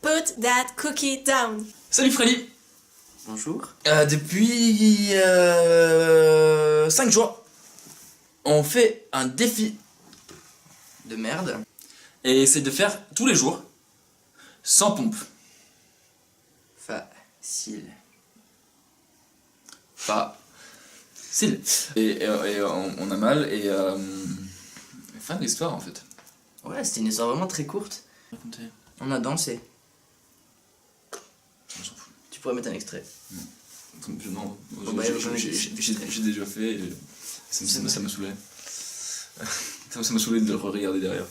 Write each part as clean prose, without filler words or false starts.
Put that cookie down. Salut Freddy. Bonjour. Depuis 5 jours, on fait un défi De merde. et c'est de faire tous les jours sans pompe. Facile. Facile. Et on a mal et fin de l'histoire en fait. Ouais, c'était une histoire vraiment très courte. Racontez. On a dansé. On s'en fout. Tu pourrais mettre un extrait. Non, Bon, bah, j'en ai j'ai déjà fait et ça me saoulait. Ça m'a saoulé de le regarder derrière.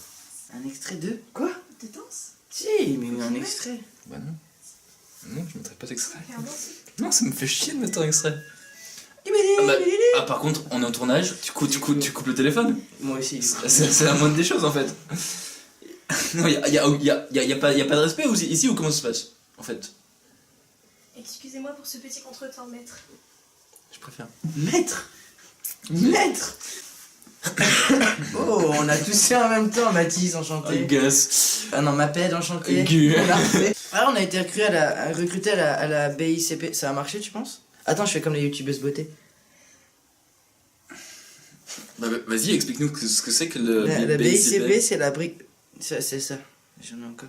Un extrait de quoi? De danse. Si, mais un extrait. Bah non. Non, je mettrai pas d'extrait. Faire danser. Non, ça me fait chier de mettre un extrait. Par contre, on est en tournage, tu coupes le téléphone. Moi aussi. C'est la moindre des choses en fait. Non, y a pas de respect ici ou comment ça se passe en fait? Excusez-moi pour ce petit contretemps, maître. Je préfère. Maître. Oh, on a toussé en même temps, Mathis, enchanté. Guess. Ah non, Maped, enchanté. Gu. Parfait. Ah, on a été recruté à la BICP. Ça a marché, tu penses? Attends, je fais comme les youtubeuses beauté. Bah, vas-y, explique-nous ce que c'est que le La BICP, c'est la brigade. C'est ça. J'en ai encore.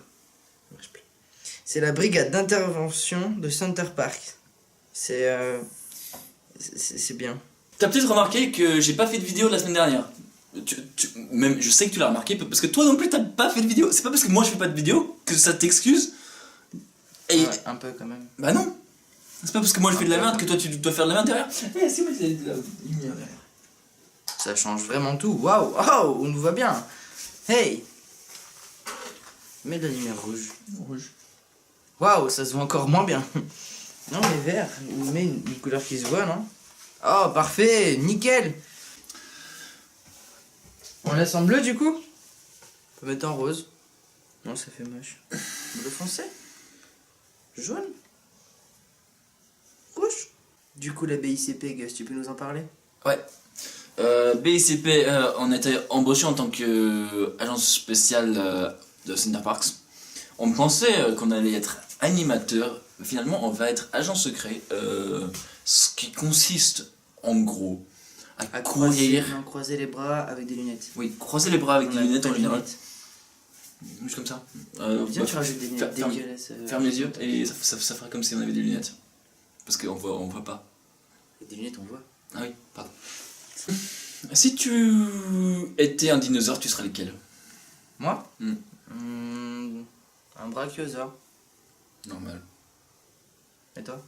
C'est la brigade d'intervention de Center Park. C'est bien. T'as peut-être remarqué que j'ai pas fait de vidéo la semaine dernière. Même, je sais que tu l'as remarqué parce que toi non plus t'as pas fait de vidéo. C'est pas parce que moi je fais pas de vidéo que ça t'excuse. Et Ouais, un peu quand même. bah non. C'est pas parce que moi je fais de la merde que toi tu dois faire de la merde derrière. Eh, c'est moi qui ai de la lumière derrière. Ça change vraiment tout. Waouh, oh, on nous voit bien. Hey. Mets de la lumière rouge. Rouge. Waouh, ça se voit encore moins bien. Non, mais vert. On met une couleur qui se voit, non? Oh, parfait, nickel. On laisse en bleu du coup? On peut mettre en rose. Non, ça fait moche. Bleu foncé? Jaune? Rouge? Du coup, la BICP, Gus, tu peux nous en parler? Ouais. BICP, on était embauché en tant qu'agence spéciale de Center Parks. On pensait qu'on allait être animateur. Finalement, on va être agent secret. Ce qui consiste, en gros, à courir. Croiser les bras avec des lunettes. Oui, croiser les bras avec des lunettes en général. Lunettes. Juste comme ça. Viens, tu rajoutes des lunettes ferme- dégueulasses. Ferme les yeux et ça fera comme si on avait des lunettes. Parce qu'on voit pas. Avec des lunettes, on voit. Ah oui, pardon. Si tu étais un dinosaure, tu serais lequel? Moi? Hmm. Un brachiosaure. Normal. Et toi?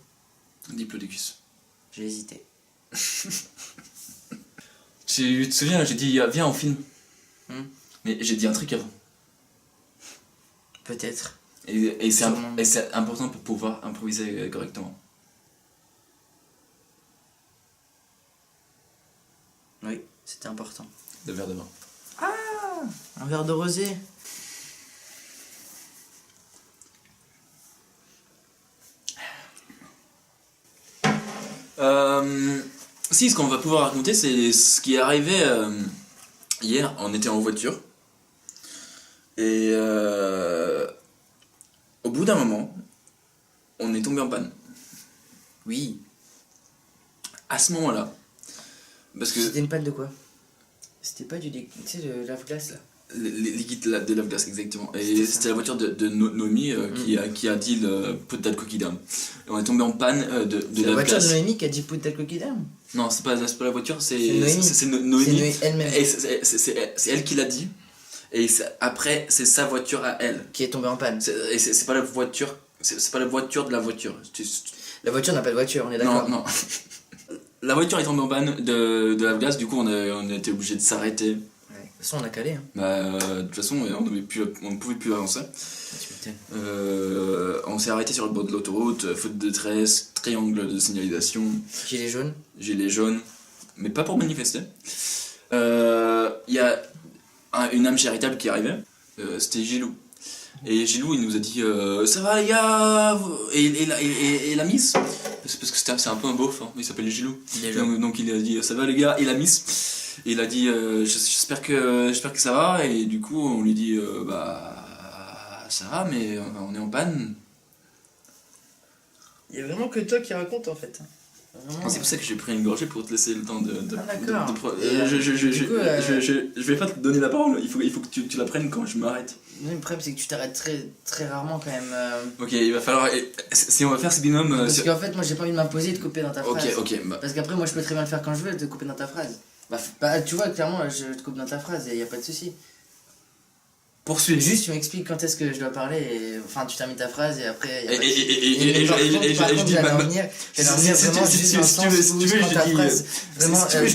Diplodocus. J'ai hésité. Tu te souviens, j'ai dit viens on filme. Mais j'ai dit un truc avant. Peut-être. Et Sûrement. c'est important pour pouvoir improviser correctement. Oui, c'était important. De verre de vin. Un verre de rosé. Si, ce qu'on va pouvoir raconter, c'est ce qui est arrivé hier. On était en voiture. Et au bout d'un moment, on est tombé en panne. Oui. À ce moment-là, parce que C'était une panne de quoi? C'était pas du tu sais, de lave-glace là. les liquides de lave-glace, exactement. Et C'était ça. c'était la voiture de Noémie qui a dit le put that cookie down. Et on est tombé en panne de C'est la voiture de lave-glace. Noémie qui a dit put that cookie down. Non, c'est pas la voiture, c'est Noémie. c'est C'est Noémie. Noémie elle-même Et c'est elle qui l'a dit. Et après, c'est sa voiture à elle. qui est tombée en panne. Et c'est pas la voiture. C'est pas la voiture de la voiture. La voiture n'a pas de voiture, on est d'accord. Non. La voiture est tombée en panne de lave-glace, du coup on a été obligé de s'arrêter. Ouais. De toute façon, on a calé. Hein. De toute façon, on ne pouvait plus avancer. Tu m'étonnes. On s'est arrêté sur le bord de l'autoroute, faute de détresse, triangle de signalisation, Gilet jaune. gilet jaune, mais pas pour manifester. Il y a une âme charitable qui arrivait, c'était Gilou. Et Gilou il nous a dit ça va les gars et la miss, c'est parce que c'est un peu un beauf, hein. Il s'appelle Gilou. Donc il a dit ça va les gars et la miss. Et il a dit j'espère que ça va, et du coup on lui dit bah ça va, mais on est en panne. Il y a vraiment que toi qui raconte en fait. Vraiment. C'est pour ça que j'ai pris une gorgée pour te laisser le temps de. D'accord. Je vais pas te donner la parole, il faut que tu la prennes quand je m'arrête. Le problème c'est que tu t'arrêtes très rarement quand même. Ok, il va falloir. Si on va faire ce binôme. Parce qu'en fait, moi j'ai pas envie de m'imposer et de couper dans ta phrase. Ok. Parce qu'après, moi je peux très bien le faire quand je veux, te couper dans ta phrase. Bah tu vois, clairement, je te coupe dans ta phrase et y a pas de souci. Poursuis. Juste, tu m'expliques quand est-ce que je dois parler et enfin tu termines ta phrase et après. Et je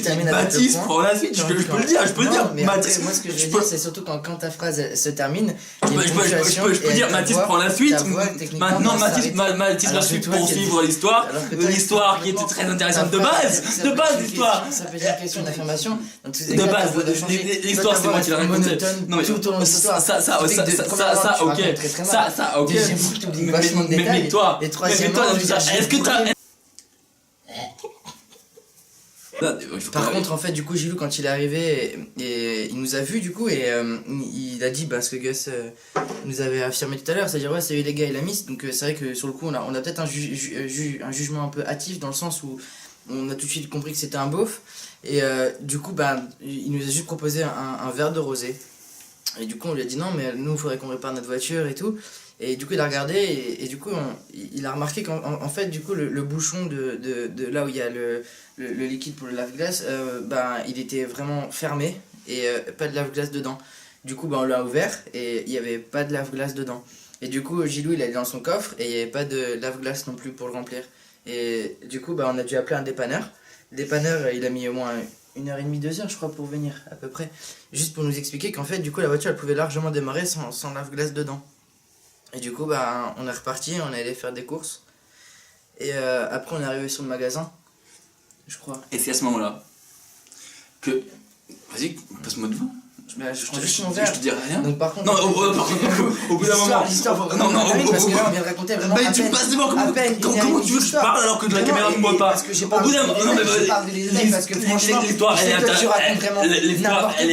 dis Mathis prend la suite, je peux le dire. Mais après, moi ce que je veux dire, c'est surtout quand ta phrase se termine. Je peux dire Mathis prend la suite. Maintenant, Mathis va poursuivre l'histoire. L'histoire qui était très intéressante de base. L'histoire. Ça peut être une question d'affirmation. De base, l'histoire c'est moi qui l'ai raconté. Non mais tout au long de l'histoire. Ça, ok. Ça, ok. Mais toi, est-ce que t'as. Par contre, en fait, du coup, Gilou, quand il est arrivé, et il nous a vu, du coup, et il a dit ce que Gus nous avait affirmé tout à l'heure, c'est-à-dire, ouais, c'est lui les gars et la miss. Donc, c'est vrai que sur le coup, on a peut-être un jugement un peu hâtif, dans le sens où on a tout de suite compris que c'était un beauf. Et du coup, il nous a juste proposé un verre de rosé. Et du coup on lui a dit non mais nous il faudrait qu'on répare notre voiture et tout. Et du coup il a regardé et du coup il a remarqué qu'en fait du coup le bouchon de là où il y a le liquide pour le lave-glace, il était vraiment fermé et pas de lave-glace dedans. Du coup on l'a ouvert et il n'y avait pas de lave-glace dedans. Et du coup Gilou il allait dans son coffre et il n'y avait pas de lave-glace non plus pour le remplir. Et du coup on a dû appeler un dépanneur. Le dépanneur il a mis au moins 1h30, 2h je crois pour venir à peu près, juste pour nous expliquer qu'en fait du coup la voiture elle pouvait largement démarrer sans lave-glace dedans. Et du coup on est reparti, on est allé faire des courses et après on est arrivé sur le magasin je crois. Et c'est à ce moment là que... Vas-y, passe-moi devant. Je prends juste mon verre. Je te dirai rien. Donc par contre... Non, au bout d'un moment... L'histoire, faut vraiment parce que là on vient de raconter vraiment à tu peine, passes devant, à peine comment tu veux que je parle alors que la caméra ne me voit pas? Parce que j'ai Au pas bout d'un moment... Non mais vas-y. parce que franchement, L'histoire elle est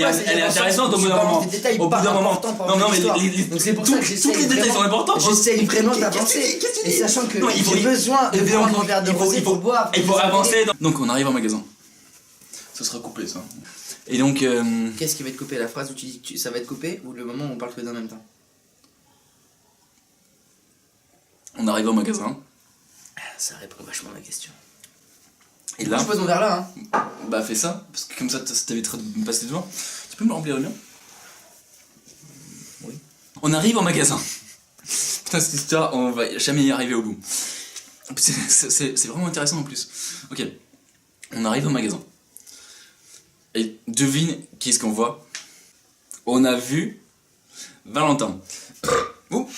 intéressante au bout d'un moment. Au bout d'un moment... Non mais tous les détails sont importants. J'essaye vraiment d'avancer. Et sachant que j'ai besoin de prendre mon verre de rosé pour boire. Il faut avancer. Donc on arrive en magasin. Ça sera coupé ça. Et donc... Qu'est-ce qui va être coupé? La phrase où tu dis ça va être coupé ou le moment où on parle que d'un même temps? On arrive au magasin. Ça répond vachement à ma question. Et là... Je pose mon verre là Bah fais ça, parce que comme ça t'éviteras de me passer devant. Tu peux me le remplir le mien? Oui. On arrive au magasin. Putain cette histoire, on va jamais y arriver au bout. C'est vraiment intéressant en plus. Ok. On arrive au magasin. Et devine qui est-ce qu'on voit? On a vu Valentin. Ouh.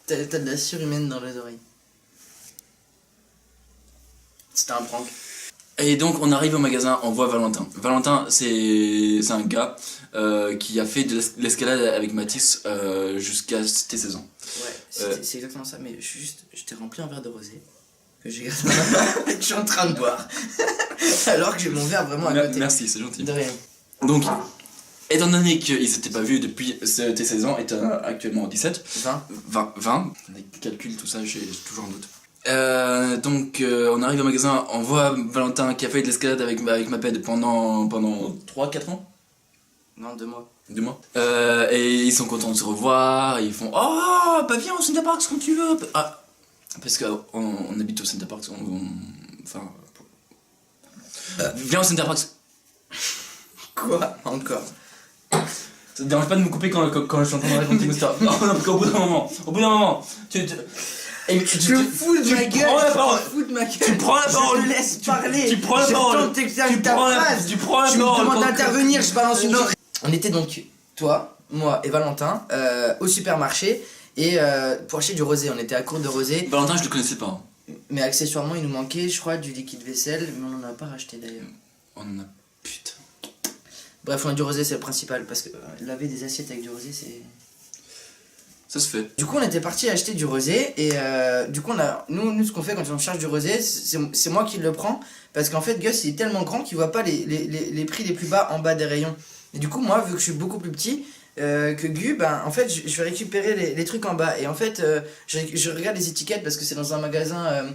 T'as de la surhumaine dans les oreilles. C'était un prank. Et donc on arrive au magasin, on voit Valentin. Valentin c'est un gars qui a fait de l'escalade avec Mathis jusqu'à tes 16 ans. Ouais, c'est exactement ça, mais je t'ai rempli un verre de rosé que j'ai gardé dans ma main et que je suis en train de boire. Alors que j'ai mon verre vraiment à côté. Merci, c'est gentil. De rien. Donc, étant donné qu'ils s'étaient pas vus depuis tes 16 ans et t'es actuellement 17, 20, les calculs, tout ça, j'ai toujours un doute. Donc, on arrive au magasin, on voit Valentin qui a fait de l'escalade avec Maped pendant 3-4 ans. Non, 2 mois. 2 mois. Et ils sont contents de se revoir, ils font oh, bah viens au Center Parks quand tu veux. Ah, parce qu'on habite au Center Parks, enfin. Viens au Center Parks. Quoi? Encore? Ça te dérange pas de me couper quand je suis en train de raconter une histoire? Non, parce qu'au bout d'un moment, tu fous de ma gueule. Prends la parole. Tu prends la parole. Je te laisse parler. Tu prends la parole. Tu prends la phrase. Tu prends la Tu me parole. demandes d'intervenir, je balance une autre. On était donc, toi, moi et Valentin, au supermarché et pour acheter du rosé. On était à court de rosé. Valentin, je le connaissais pas. Mais accessoirement, il nous manquait, je crois, du liquide vaisselle, mais on en a pas racheté d'ailleurs. On en a. Putain. Bref, on a du rosé, c'est le principal, parce que laver des assiettes avec du rosé, c'est... Ça se fait. Du coup, on était parti acheter du rosé, et du coup, nous, ce qu'on fait quand on cherche du rosé, c'est moi qui le prends, parce qu'en fait, Gus, il est tellement grand qu'il voit pas les prix les plus bas en bas des rayons. Et du coup, moi, vu que je suis beaucoup plus petit, que Gu, ben en fait je vais récupérer les trucs en bas. Et en fait je regarde les étiquettes parce que c'est dans un magasin,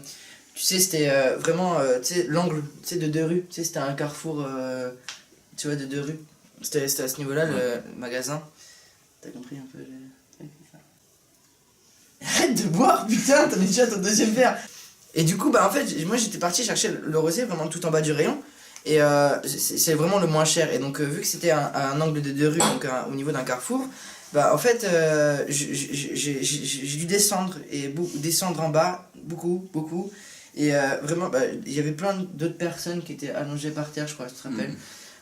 tu sais, c'était vraiment tu sais, l'angle, tu sais, de 2 rues. Tu sais, c'était un carrefour, tu vois, de 2 rues. C'était à ce niveau-là, le magasin. T'as compris un peu Arrête de boire, putain, t'en es déjà à ton 2e verre. Et du coup, bah en fait, moi j'étais parti chercher le rosé vraiment tout en bas du rayon. Et c'est vraiment le moins cher. Et donc, vu que c'était un angle de 2 rues, donc au niveau d'un carrefour, bah en fait, j'ai dû descendre, et descendre en bas, beaucoup. Et vraiment, bah, il y avait plein d'autres personnes qui étaient allongées par terre, je crois, tu te rappelles.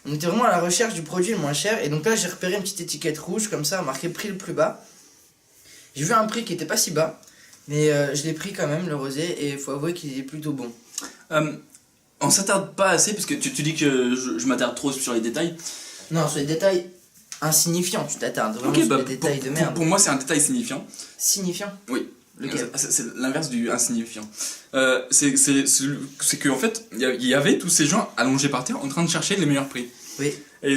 On était vraiment à la recherche du produit le moins cher. Et donc là, j'ai repéré une petite étiquette rouge, comme ça, marqué prix le plus bas. J'ai vu un prix qui était pas si bas, mais je l'ai pris quand même, le rosé, et il faut avouer qu'il est plutôt bon. On s'attarde pas assez, parce que tu dis que je m'attarde trop sur les détails. Non, sur les détails insignifiants, tu t'attardes vraiment sur les détails de merde. Pour moi, c'est un détail signifiant. Signifiant? Oui. Lequel? C'est l'inverse du insignifiant. C'est que en fait, il y avait tous ces gens allongés par terre en train de chercher les meilleurs prix. Oui. Et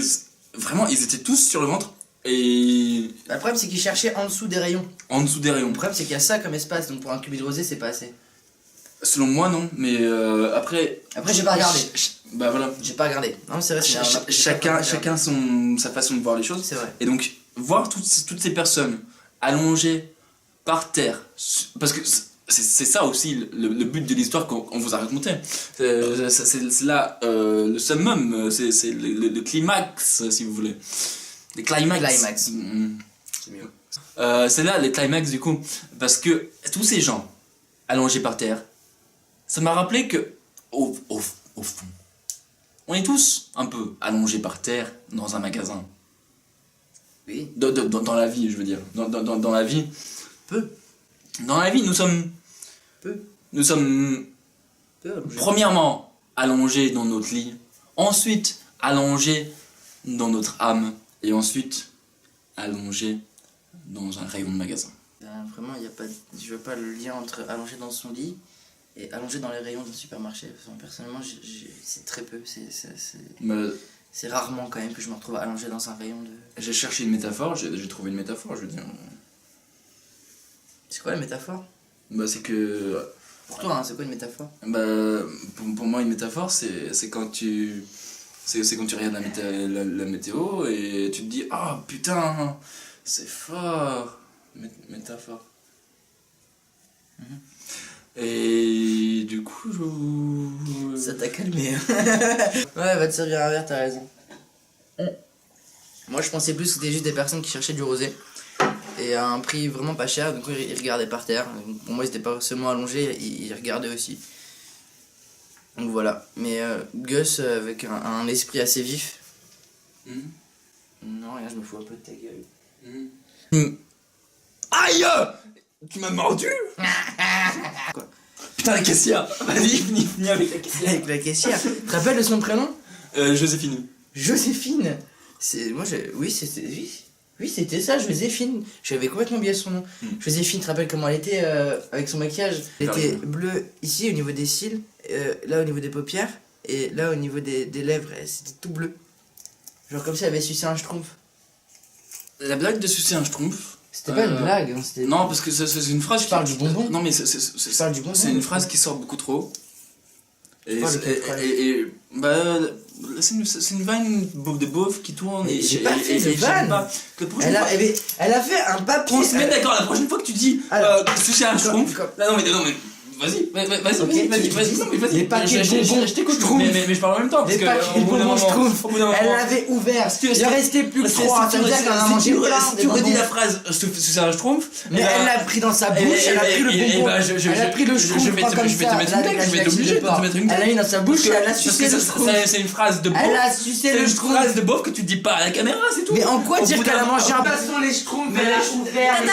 vraiment, ils étaient tous sur le ventre. Et le problème, c'est qu'ils cherchaient en dessous des rayons. En dessous des rayons. Le problème, c'est qu'il y a ça comme espace, donc pour un cubi de rosé, c'est pas assez. Selon moi, non, mais après. Après, j'ai pas regardé. Bah voilà. J'ai pas regardé. Non, c'est vrai, chacun sa façon de voir les choses. C'est vrai. Et donc, voir toutes ces personnes allongées par terre, parce que c'est ça aussi le but de l'histoire qu'on vous a raconté. C'est là le summum, c'est le climax, si vous voulez. Les climax. C'est mieux. C'est là les climax du coup, parce que tous ces gens allongés par terre, ça m'a rappelé que au fond, on est tous un peu allongés par terre dans un magasin. Oui. Dans la vie, je veux dire. Dans la vie. Peu. Dans la vie, nous sommes. Peu. Nous sommes. Premièrement, allongés dans notre lit. Ensuite, allongés dans notre âme. Et ensuite, allongés dans un rayon de magasin. Vraiment, y a pas, je vois pas le lien entre allongé dans son lit et allongé dans les rayons d'un supermarché. Personnellement, c'est très peu. C'est rarement quand même que je me retrouve allongé dans un rayon de... J'ai cherché une métaphore, j'ai trouvé une métaphore, je veux dire. C'est quoi la métaphore? Bah c'est que... Pour toi, hein, c'est quoi une métaphore? Bah pour moi une métaphore c'est quand tu... C'est quand tu regardes la météo et tu te dis « Ah oh, putain, c'est fort !» Métaphore. Et du coup, ça t'a calmé. Ouais, va te servir un verre, t'as raison. Moi, je pensais plus que c'était juste des personnes qui cherchaient du rosé. Et à un prix vraiment pas cher, donc ils regardaient par terre. Pour moi, ils étaient pas seulement allongés, ils regardaient aussi. Donc voilà. Mais Gus, avec un esprit assez vif. Non, rien, je me fous un peu de ta gueule. Aïe! Tu m'as mordu? Quoi? Putain, la caissière! Vas-y, finis avec la caissière. Avec la caissière. Tu te rappelles de son prénom? Joséphine. Joséphine. Oui, c'était ça, Joséphine. J'avais complètement oublié son nom. Joséphine, tu te rappelles comment elle était avec son maquillage? Elle était bleue ici au niveau des cils, là au niveau des paupières, et là au niveau des lèvres, c'était tout bleu. Genre comme si elle avait sucé un schtroumpf. La blague de sucer un schtroumpf. C'était pas une blague, hein, c'était... Non, parce que c'est une phrase qui parle du bonbon. Non, mais c'est une phrase qui sort beaucoup trop. Et bah, c'est une vanne de beauf qui tourne. Et j'ai pas fait de vanne. Elle a fait un papier. On se met d'accord, la prochaine fois que tu dis sucer un schtroumpf. Non, mais vas-y, vas-y. Les paquets de bonbons, je t'écoute, mais je parle en même temps. Les paquets de bonbons schtroumpf, elle l'avait ouvert. Il en restait plus que 3. Ça veut dire qu'elle en a mangé plein. Si tu redis la phrase sucer un schtroumpf, mais elle l'a pris dans sa bouche, elle a pris le bonbon. Elle a pris le schtroumpf, pas comme ça. Je vais te obligé de te mettre une Elle l'a mis dans sa bouche et elle a sucé le schtroumpf. C'est une phrase de beauf. Elle a sucé le schtroumpf. C'est une phrase de beauf que tu dis pas à la caméra, c'est tout. Mais en quoi dire qu'elle a mangé un... De toute façon, les schtroumpfs, elle a ouvert.